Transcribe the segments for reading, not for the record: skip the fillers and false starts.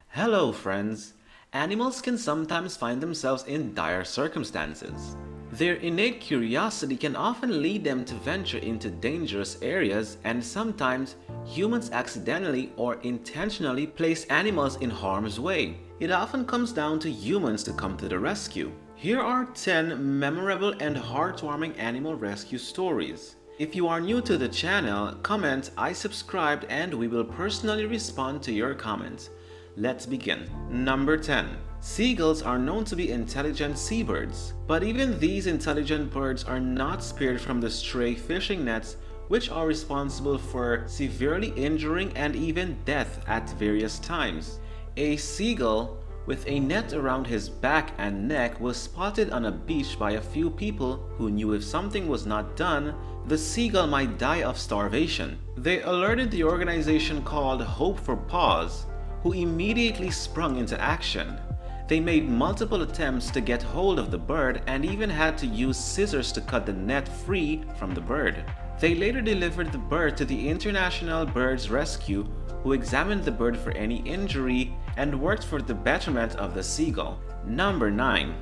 Hello, friends! Animals can sometimes find themselves in dire circumstances. Their innate curiosity can often lead them to venture into dangerous areas, and sometimes humans accidentally or intentionally place animals in harm's way. It often comes down to humans to come to the rescue. Here are 10 memorable and heartwarming animal rescue stories. If you are new to the channel, comment "I subscribed" and we will personally respond to your comments. Let's begin. Number 10. Seagulls are known to be intelligent seabirds, but even these intelligent birds are not spared from the stray fishing nets, which are responsible for severely injuring and even death at various times. A seagull with a net around his back and neck was spotted on a beach by a few people who knew if something was not done, the seagull might die of starvation. They alerted the organization called Hope for Paws, who immediately sprung into action. They made multiple attempts to get hold of the bird and even had to use scissors to cut the net free from the bird. They later delivered the bird to the International Birds Rescue, who examined the bird for any injury and worked for the betterment of the seagull. Number 9.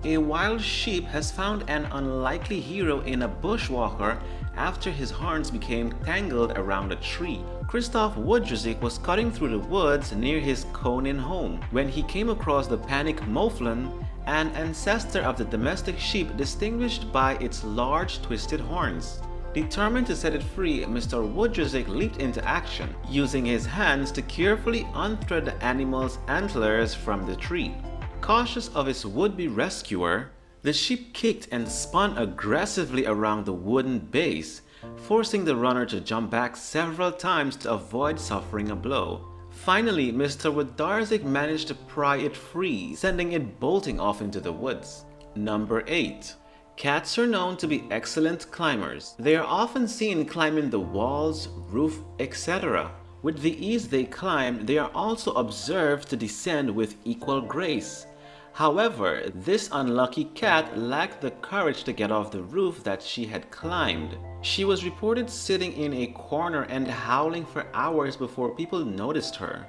A wild sheep has found an unlikely hero in a bushwalker after his horns became tangled around a tree. Christoph Woodrusick was cutting through the woods near his Conin home when he came across the panic mouflon, an ancestor of the domestic sheep distinguished by its large twisted horns. Determined to set it free, Mr. Woodrusick leaped into action, using his hands to carefully unthread the animal's antlers from the tree. Cautious of his would-be rescuer, the sheep kicked and spun aggressively around the wooden base, forcing the runner to jump back several times to avoid suffering a blow. Finally, Mr. Woodrusick managed to pry it free, sending it bolting off into the woods. Number 8. Cats are known to be excellent climbers. They are often seen climbing the walls, roof, etc. With the ease they climb, they are also observed to descend with equal grace. However, this unlucky cat lacked the courage to get off the roof that she had climbed. She was reported sitting in a corner and howling for hours before people noticed her.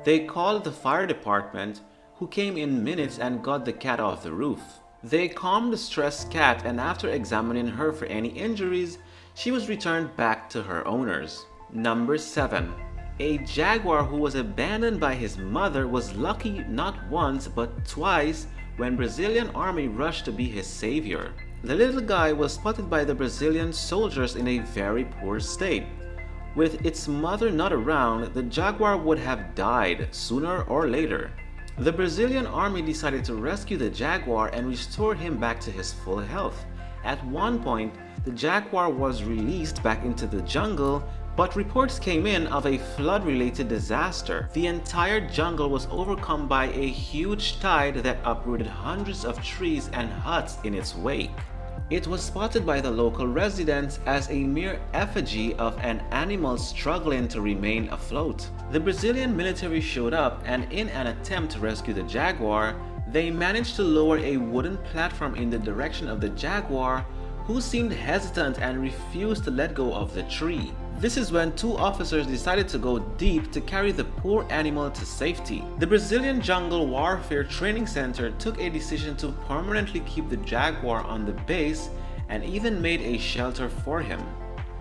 They called the fire department, who came in minutes and got the cat off the roof. They calmed the stressed cat, and after examining her for any injuries, she was returned back to her owners. Number 7. A jaguar who was abandoned by his mother was lucky not once but twice when Brazilian army rushed to be his savior. The little guy was spotted by the Brazilian soldiers in a very poor state. With its mother not around, the jaguar would have died sooner or later. The Brazilian army decided to rescue the jaguar and restore him back to his full health. At one point, the jaguar was released back into the jungle, but reports came in of a flood-related disaster. The entire jungle was overcome by a huge tide that uprooted hundreds of trees and huts in its wake. It was spotted by the local residents as a mere effigy of an animal struggling to remain afloat. The Brazilian military showed up, and in an attempt to rescue the jaguar, they managed to lower a wooden platform in the direction of the jaguar, who seemed hesitant and refused to let go of the tree. This is when two officers decided to go deep to carry the poor animal to safety. The Brazilian Jungle Warfare Training Center took a decision to permanently keep the jaguar on the base and even made a shelter for him.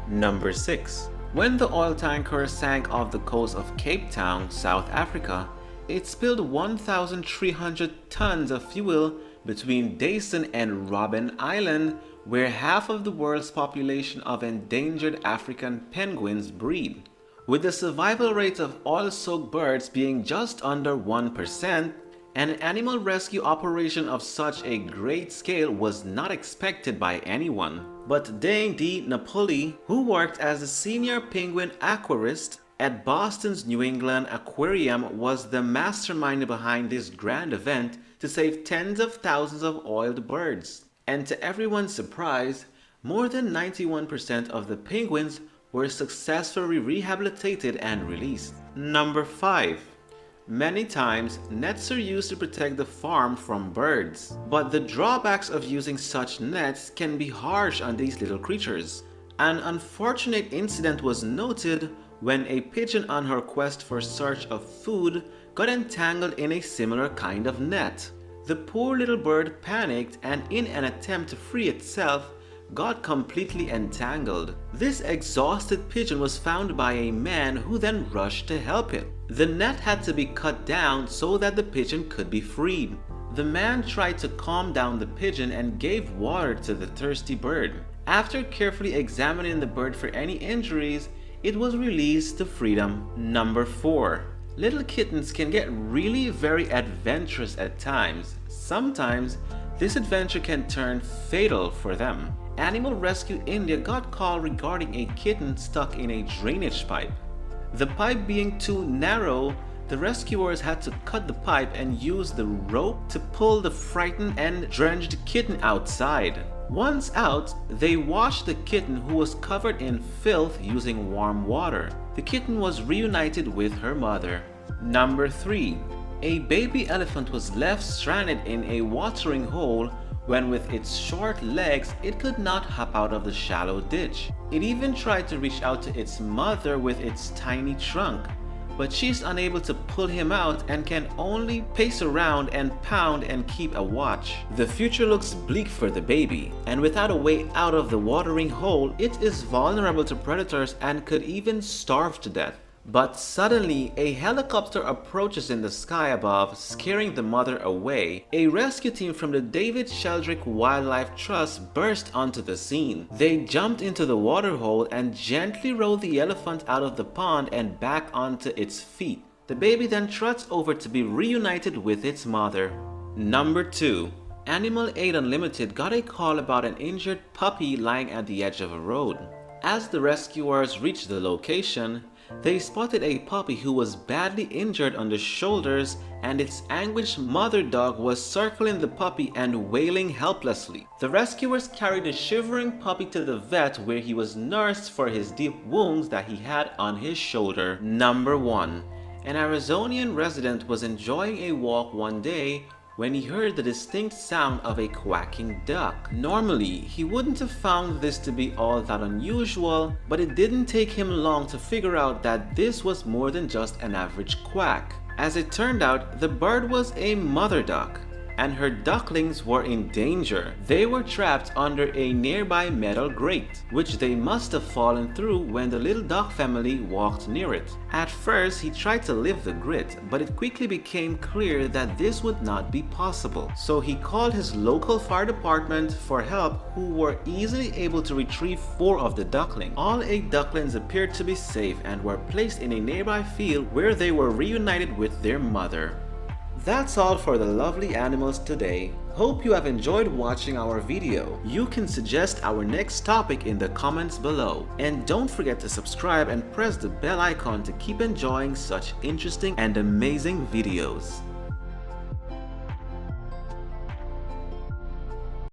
Number 6. When the oil tanker sank off the coast of Cape Town, South Africa, it spilled 1,300 tons of fuel between Dayson and Robben Island, where half of the world's population of endangered African penguins breed. With the survival rate of oil-soaked birds being just under 1%, an animal rescue operation of such a great scale was not expected by anyone. But Dane D. Napoli, who worked as a senior penguin aquarist at Boston's New England Aquarium, was the mastermind behind this grand event to save tens of thousands of oiled birds. And to everyone's surprise, more than 91% of the penguins were successfully rehabilitated and released. Number 5. Many times, nets are used to protect the farm from birds. But the drawbacks of using such nets can be harsh on these little creatures. An unfortunate incident was noted when a pigeon on her quest for search of food got entangled in a similar kind of net. The poor little bird panicked and in an attempt to free itself, got completely entangled. This exhausted pigeon was found by a man who then rushed to help it. The net had to be cut down so that the pigeon could be freed. The man tried to calm down the pigeon and gave water to the thirsty bird. After carefully examining the bird for any injuries, it was released to freedom. Number 4. Little kittens can get really very adventurous at times. Sometimes, this adventure can turn fatal for them. Animal Rescue India got call regarding a kitten stuck in a drainage pipe. The pipe being too narrow, the rescuers had to cut the pipe and use the rope to pull the frightened and drenched kitten outside. Once out, they washed the kitten who was covered in filth using warm water. The kitten was reunited with her mother. Number 3. A baby elephant was left stranded in a watering hole when with its short legs it could not hop out of the shallow ditch. It even tried to reach out to its mother with its tiny trunk, but she's unable to pull him out and can only pace around and pound and keep a watch. The future looks bleak for the baby, and without a way out of the watering hole, it is vulnerable to predators and could even starve to death. But suddenly, a helicopter approaches in the sky above, scaring the mother away. A rescue team from the David Sheldrick Wildlife Trust burst onto the scene. They jumped into the waterhole and gently rolled the elephant out of the pond and back onto its feet. The baby then trots over to be reunited with its mother. Number 2. Animal Aid Unlimited got a call about an injured puppy lying at the edge of a road. As the rescuers reached the location, they spotted a puppy who was badly injured on the shoulders, and its anguished mother dog was circling the puppy and wailing helplessly. The rescuers carried the shivering puppy to the vet where he was nursed for his deep wounds that he had on his shoulder. Number 1. An Arizonian resident was enjoying a walk one day when he heard the distinct sound of a quacking duck. Normally, he wouldn't have found this to be all that unusual, but it didn't take him long to figure out that this was more than just an average quack. As it turned out, the bird was a mother duck, and her ducklings were in danger. They were trapped under a nearby metal grate, which they must have fallen through when the little duck family walked near it. At first, he tried to lift the grate, but it quickly became clear that this would not be possible. So he called his local fire department for help, who were easily able to retrieve 4 of the ducklings. All 8 ducklings appeared to be safe and were placed in a nearby field where they were reunited with their mother. That's all for the lovely animals today. Hope you have enjoyed watching our video. You can suggest our next topic in the comments below. And don't forget to subscribe and press the bell icon to keep enjoying such interesting and amazing videos.